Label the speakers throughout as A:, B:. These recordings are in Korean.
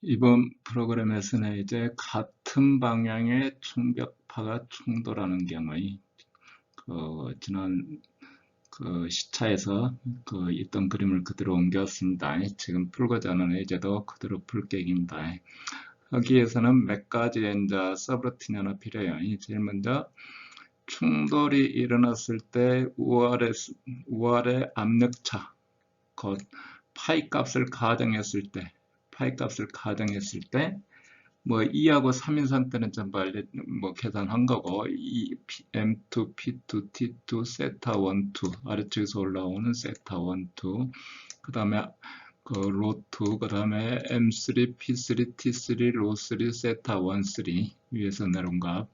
A: 이번 프로그램에서는 이제 같은 방향의 충격파가 충돌하는 경우의 지난 시차에서 있던 그림을 그대로 옮겼습니다. 지금 풀고자 하는 예제도 그대로 풀 계획입니다. 여기에서는 몇 가지의 이제 서브루틴이 하나 필요해요. 제일 먼저 충돌이 일어났을 때 우아래 압력차, 곧 파이 값을 가정했을 때, 뭐 2하고 3인 상태는 전부 계산한 거고, M2, P2, T2, 세타 1, 2 아래쪽에서 올라오는 세타 1, 2 그 다음에 로2 그 다음에 M3, P3, T3, 로3 세타 1, 3 위에서 내려온 값.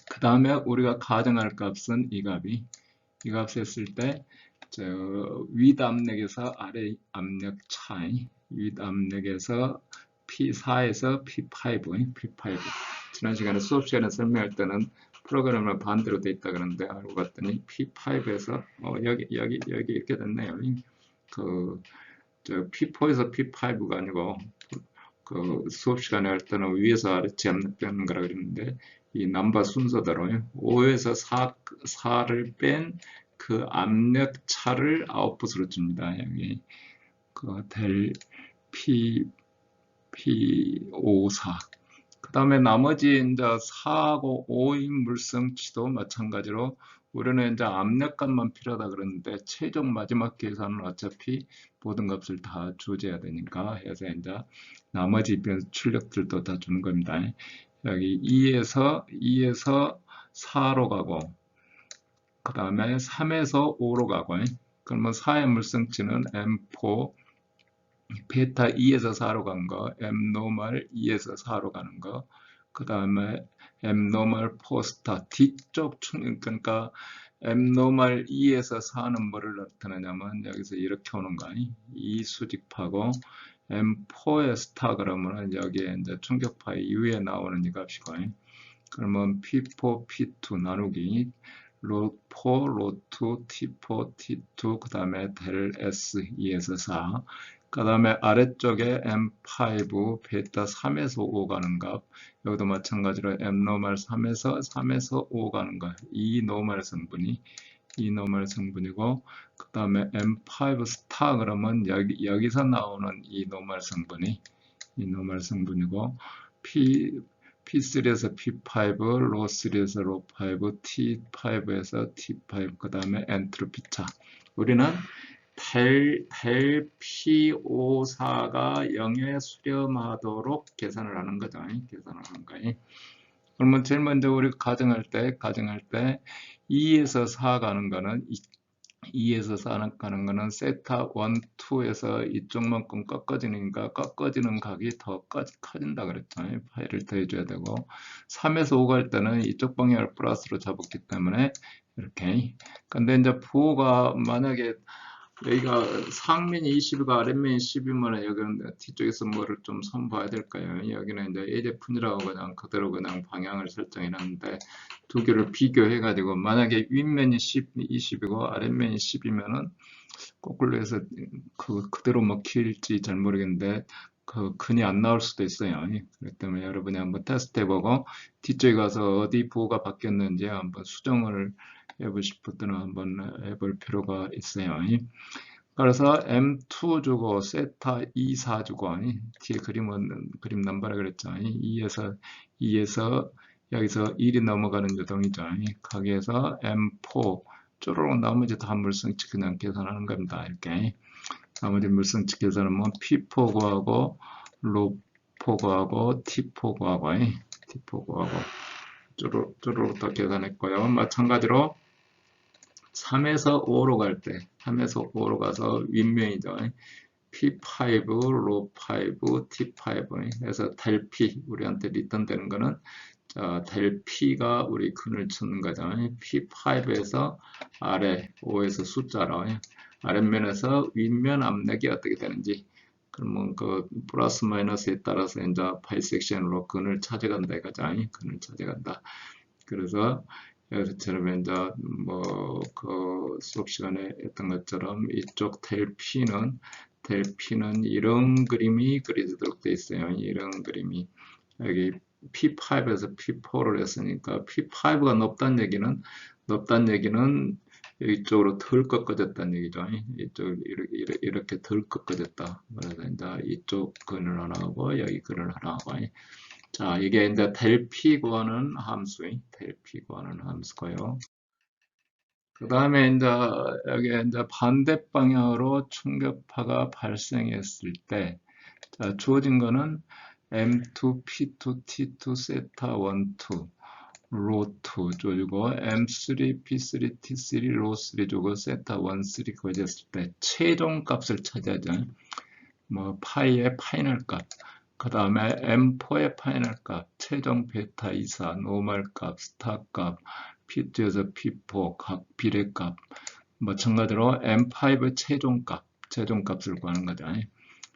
A: 그 다음에 우리가 가정할 값은 이 값 했을 때 윗 압력에서 아래 압력 차이, 윗 압력에서 P4에서 P5. 지난 시간에 수업 시간에 설명할 때는 프로그램을 반대로 돼 있다 그러는데 알고 봤더니 P5에서 여기 이렇게 됐네요. P4에서 P5가 아니고 수업 시간에 할 때는 위에서 아래치 압력되는 거라 그랬는데 이 넘버 순서대로 5에서 4를 뺀 그 압력 차를 아웃풋으로 줍니다. 여기 델 P54. 그 다음에 나머지 이제 4하고 5인 물성치도 마찬가지로 우리는 이제 압력값만 필요하다 그러는데 최종 마지막 계산은 어차피 모든 값을 다 조제해야 되니까 해서 이제 나머지 출력들도 다 주는 겁니다. 여기 2에서 4로 가고 그 다음에 3에서 5로 가고 그러면 4의 물성치는 M4 베타 2에서 4로 간 거, M 노멀 2에서 4로 가는 거, 그 다음에 M 노멀 4스타 뒤쪽 그러니까 M 노멀 2에서 4는 뭐를 나타내냐면 여기서 이렇게 오는 거 아니? 이 수직파고 M4의 스타 그러면은 여기에 이제 충격파 이후에 나오는 이 값이고, 그러면 P4, P2 나누기 로4, 로2, T4, T2, 그 다음에 델 S 2에서 4, 그 다음에 아래쪽에 M5, 베타 3에서 5 가는 값, 여기도 마찬가지로 M 노멀 3에서 5 가는 값, 이 노멀 성분이고, 그 다음에 M5 스타 그러면 여기서 나오는 이 노멀 성분이고, P3에서 P5, 로3에서 로5, T5에서 T5, 그 다음에 엔트로피 차. 우리는 델 P54가 0에 수렴하도록 계산을 하는 거죠. 그러면 제일 먼저 우리 가정할 때 2에서 4 가는 거는 2에서 4 가는 거는 세타 1, 2에서 이쪽만큼 꺾어지니까 꺾어지는 각이 더 커진다 그랬죠. 파이를 더해줘야 되고 3에서 5 갈 때는 이쪽 방향을 플러스로 잡았기 때문에 이렇게. 근데 이제 부호가 만약에 여기가 상면이 20이고 아랫면이 10이면 여기는 뒤쪽에서 뭐를 좀 선봐야 될까요? 여기는 이제 예제푼이라고 그냥 그대로 그냥 방향을 설정해 놨는데 두 개를 비교해 가지고 만약에 윗면이 20이고 아랫면이 10이면은 거꾸로 해서 그대로 먹힐지 잘 모르겠는데 근이 안 나올 수도 있어요. 그렇기 때문에 여러분이 한번 테스트 해보고 뒤쪽에 가서 어디 부호가 바뀌었는지 한번 수정을 해보고 싶을 때는 한번 해볼 필요가 있어요. 그래서 M2 주고 세타 24 주고 뒤에 그림 넘버라 그랬죠. 2에서 여기서 1이 넘어가는 요동이죠. 거기에서 M4 쪼르륵 나머지 다 물성치 그냥 계산하는 겁니다. 이렇게 나머지 물성치 계산하면 P4 구하고 로4 구하고 T4 구하고 쪼르륵 다 계산했고요. 마찬가지로 3에서 5로 갈 때, 3에서 5로 가서 윗면이죠. P5, 로5, T5 해서 델 P, 우리한테 리턴 되는 거는 델 P가 우리 근을 찾는 거죠. P5에서 아래, 5에서 숫자로 아랫면에서 윗면 압력이 어떻게 되는지 그러면 플러스 마이너스에 따라서 이제 바이섹션으로 근을 찾아간다 이거죠. 근을 찾아간다. 그래서 여기서처럼 이제 수업 시간에 했던 것처럼 이쪽 델 P는 될 P는 이런 그림이 그려지도록 되어 있어요. 이런 그림이. 여기 P5에서 P4를 했으니까 P5가 높다는 얘기는 이쪽으로 덜 꺾어졌다는 얘기죠. 이쪽 이렇게 덜 꺾어졌다. 그래서 이제 이쪽 근을 하나 하고 여기 근을 하나 하고. 자, 이게 이제 del P 구하는 함수고요. 그 다음에 이제 여기 이제 반대 방향으로 충격파가 발생했을 때, 자, 주어진 거는 M2, P2, T2, 세타 1, 2, 로 2 조이고 M3, P3, T3, 로 3 조고 세타 1, 3 구해졌을 때 최종 값을 찾아야죠. 뭐 파이의 파이널 값, 그 다음에 M4의 파이널 값, 최종 베타 24, 노멀 값, 스타 값, P2에서 P4 각 비례 값, 마찬가지로 M5의 최종 값을 구하는 거죠.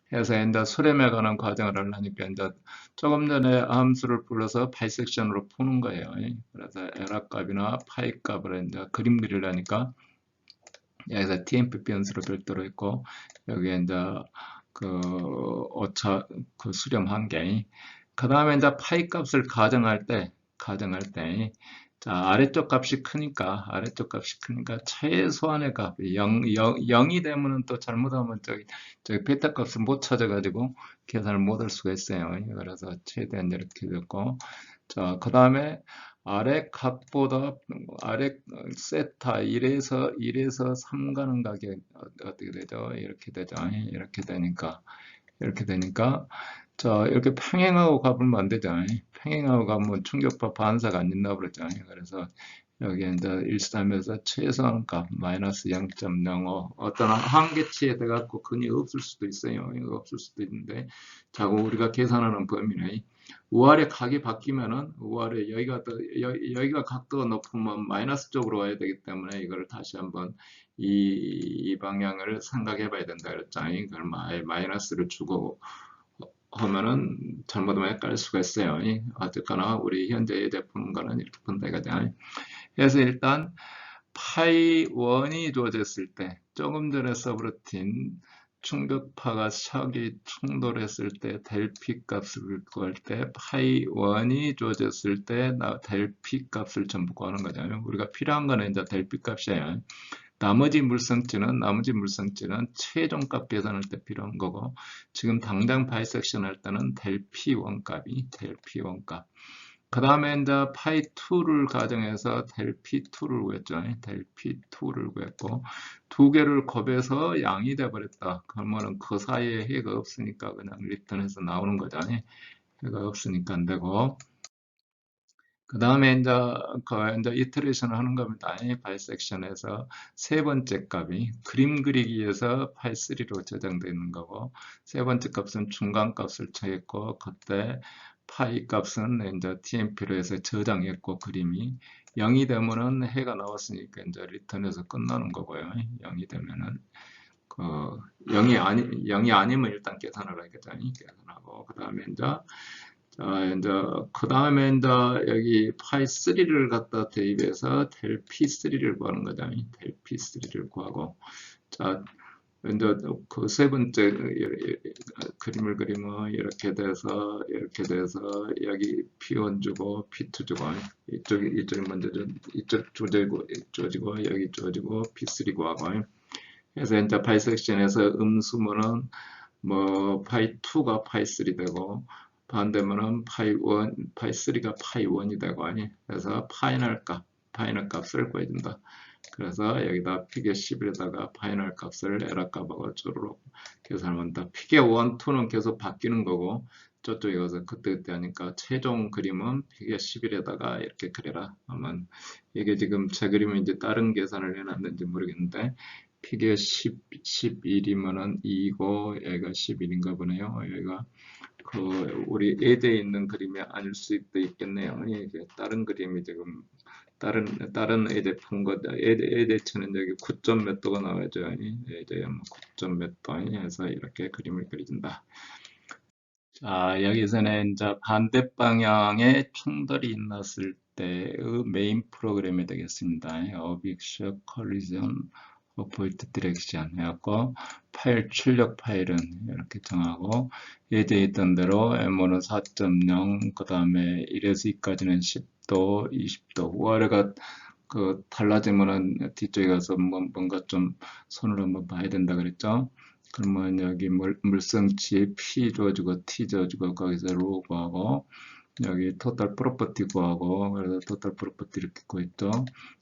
A: 그래서 이제 수렴해 가는 과정을 하려니까 이제 조금 전에 함수를 불러서 바이섹션으로 푸는 거예요. 그래서 에라 값이나 파이 값을 이제 그림 그리려니까 여기서 TMP 변수로 별도로 있고 여기에 이제 그 오차 그 수렴한 게, 그 다음에 이제 파이 값을 가정할 때 자, 아래쪽 값이 크니까 최소한의 값 0이 되면은 또 잘못하면 저기 베타 값을 못 찾아가지고 계산을 못 할 수가 있어요. 그래서 최대한 이렇게 됐고, 자, 그 다음에 아래 값보다 아래 세타 1에서 3 가는 각이 어떻게 되죠? 이렇게 되니까 자, 이렇게 평행하고 가보면 안 되죠. 평행하고 가면 충격파 반사가 안 된다고 그랬죠. 그래서 여기 이제 1,3에서 최소한 값 마이너스 0.05 어떤 한계치에 돼갖고 근이 없을 수도 있어요. 이거 없을 수도 있는데 자꾸 우리가 계산하는 범위네. 우아래 각이 바뀌면은 우아래 여기가 각도가 높으면 마이너스 쪽으로 와야 되기 때문에 이걸 다시 한번 이 방향을 생각해 봐야 된다 그랬죠. 이걸 마이너스를 주고 하면은 잘못하면 헷갈릴 수가 있어요. 어쨌거나 우리 현재 예제 푸는 거는 이렇게 푼다 이거죠. 그래서 일단 파이 1이 주어졌을 때 조금 전에 써버렸던 충격파가 샥이 충돌했을 때 델 P 값을 구할 때 파이 1이 주어졌을 때 델 P 값을 전부 구하는 거죠. 우리가 필요한 거는 이제 델 P 값이에요. 나머지 물성치는 최종값 계산할 때 필요한 거고, 지금 당장 바이섹션 할 때는 델 P1 값이 델 P1 값. 그 다음에 이제 파이 2를 가정해서 델 P2를 구했죠. 델 P2를 구했고, 두 개를 곱해서 양이 돼버렸다. 그러면은 그 사이에 해가 없으니까 그냥 리턴해서 나오는 거죠. 해가 없으니까 안 되고. 그 다음에 이제 이터레이션을 하는 겁니다. 바이섹션에서 세 번째 값이 그림 그리기에서 파이 3로 저장되어 있는 거고, 세 번째 값은 중간 값을 정했고, 그때 파이 값은 이제 TMP로 해서 저장했고, 그림이 0이 되면은 해가 나왔으니까 이제 리턴해서 끝나는 거고요. 0이 되면은 그 0이 아니면 일단 계산을 하겠죠. 계산하고 그 다음에 그 다음에 이제 여기 파이 3를 갖다 대입해서 델 P3를 구하는 거죠. 델 P3를 구하고, 자, 이제 그 세 번째 그림을 그리면 이렇게 돼서 여기 P1 주고 P2 주고 이쪽이 먼저 이쪽 조지고 여기 조지고 P3 구하고, 그래서 이제 바이섹션에서 음수면은 뭐 파이 2가 파이 3 되고 반대면은 파이 3가 파이 1이 되고 그래서 파이널 값을 구해준다. 그래서 여기다 피겨 11에다가 파이널 값을 에러 값하고 쪼르륵 계산한다. 피겨 1, 2는 계속 바뀌는 거고 저쪽에 가서 그때 하니까 최종 그림은 피겨 11에다가 이렇게 그려라 하면, 이게 지금 제 그림인지 다른 계산을 해놨는지 모르겠는데 피겨 11이면은 2고 여기가 11인가 보네요. 여기가 그 우리 예제에 있는 그림이 아닐 수도 있겠네요. 이게 다른 그림이 지금 다른 예제 푼 거, 예제치는 여기 9점 몇 도가 나와야죠. 예제에 9점 몇 도 해서 이렇게 그림을 그려준다. 자, 여기서는 이제 반대 방향에 충돌이 일어났을 때의 메인 프로그램이 되겠습니다. Objection, collision, 포인트 디렉션 해갖고 파일 출력 파일은 이렇게 정하고 예제에 있던 대로 M1은 4.0 그 다음에 1에서 2까지는 10도 20도 월해가 그 달라지면은 뒤쪽에 가서 뭔가 좀 손으로 한번 봐야 된다 그랬죠. 그러면 여기 물성치 P 줘주고 T 줘주고 거기서 로 구하고 여기 토탈 프로퍼티 구하고 그래서 토탈 프로퍼티 이렇게 구했죠.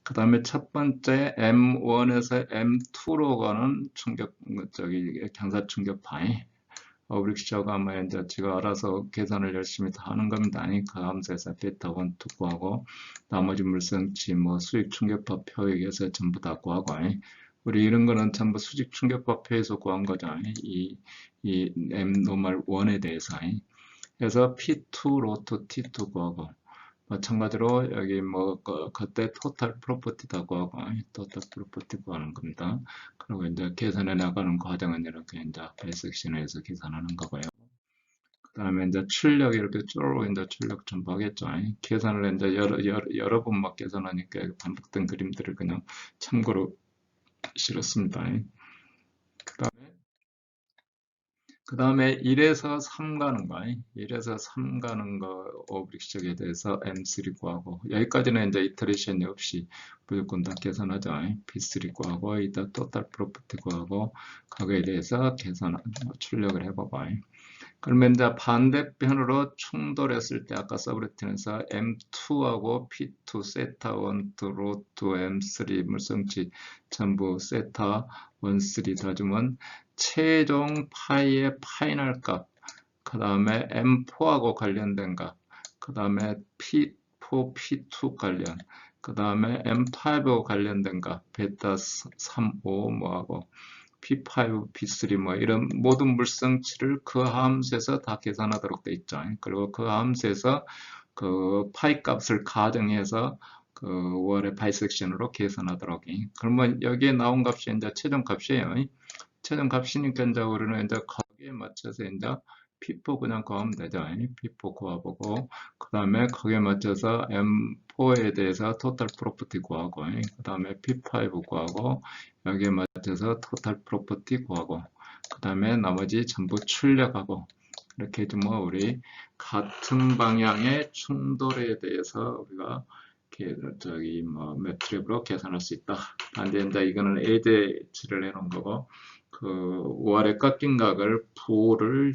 A: 그 다음에 첫 번째 M1에서 M2로 가는 충격 경사 충격 파이 어브릭시저가 아마 이제 제가 알아서 계산을 열심히 다 하는 겁니다. 그 함수에서 베타 1, 2 구하고 나머지 물성치 뭐 수직 충격파 표에서 전부 다 구하고 우리 이런 거는 전부 수직 충격파 표에서 구한 거죠. 이 M 노멀 1에 대해서 그래서 P2 로트 T2 구하고 마찬가지로 여기 뭐 그때 토탈 프로퍼티다 구하고 토탈 프로퍼티 구하는 겁니다. 그리고 이제 계산해 나가는 과정은 이렇게 이제 바이섹션에서 계산하는 거고요. 그 다음에 이제 출력 이렇게 쭉 이제 출력 좀 보겠죠. 계산을 이제 여러 번 막 계산하니까 반복된 그림들을 그냥 참고로 실었습니다. 그 다음에 1에서 3 가는 거, 1에서 3 가는 거 오브릭 시적에 대해서 M3 구하고 여기까지는 이제 이터레이션이 없이 무조건 다 계산하죠. P3 구하고 이따 토탈 프로퍼티 구하고 그거에 대해서 계산 출력을 해봐봐. 그러면 이제 반대편으로 충돌했을 때 아까 서브루틴에서 M2하고 P2 세타 1, 2, 로트 M3 물성치 전부 세타 1, 3 다 주면 최종 파이의 파이널 값, 그 다음에 M4하고 관련된 값, 그 다음에 P4, P2 관련, 그 다음에 M5하고 관련된 값, 베타 3, 5 뭐하고 P5, P3 뭐 이런 모든 물성치를 그 함수에서 다 계산하도록 돼 있죠. 그리고 그 함수에서 그 파이 값을 가정해서 그 5월의 바이섹션으로 계산하도록. 그러면 여기에 나온 값이 이제 최종 값이에요. 최종 값이니까 이제 우리는 이제 거기에 맞춰서 이제 P4 그냥 구하면 되죠. P4 구하보고 그 다음에 거기에 맞춰서 M4에 대해서 토탈 프로퍼티 구하고 그 다음에 P5 구하고 여기에 맞춰서 토탈 프로퍼티 구하고 그 다음에 나머지 전부 출력하고 이렇게 해주면 우리 같은 방향의 충돌에 대해서 우리가 저기 뭐 매트릭으로 계산할 수 있다. 근데 이제 이거는 예제치를 해놓은 거고 그 5월에 꺾인 각을 부호를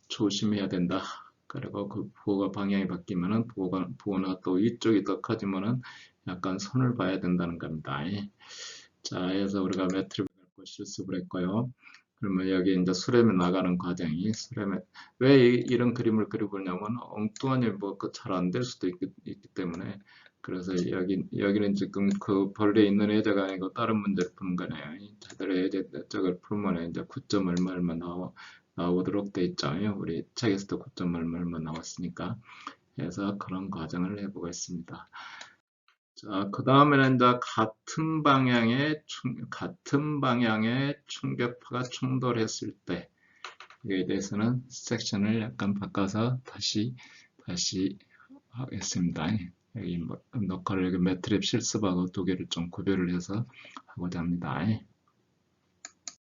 A: 조심해야 된다. 그리고 그 부호가 방향이 바뀌면은 부호나 또 이쪽이 더 커지면은 약간 손을 봐야 된다는 겁니다. 자, 해서 우리가 매트릭을 갖고 실습을 했고요. 그러면 여기 이제 수렴에 나가는 과정이 수렴에 왜 이런 그림을 그려보냐면 엉뚱한 일 뭐 잘 안 될 수도 있기 때문에 그래서 여기는 지금 그 벌레에 있는 예제가 아니고 다른 문제를 푸는 거네요. 제대로 예제 쪽을 풀면 이제 9점 얼마 나오도록 돼 있죠. 우리 책에서도 9점 얼마 나왔으니까. 그래서 그런 과정을 해보겠습니다. 자, 그 다음에는 이제 같은 방향의 충격파가 충돌했을 때 이에 대해서는 섹션을 약간 바꿔서 다시 하겠습니다. 여기 뭐 녹화를 매트랩 실습하고 두 개를 좀 구별을 해서 하고자 합니다.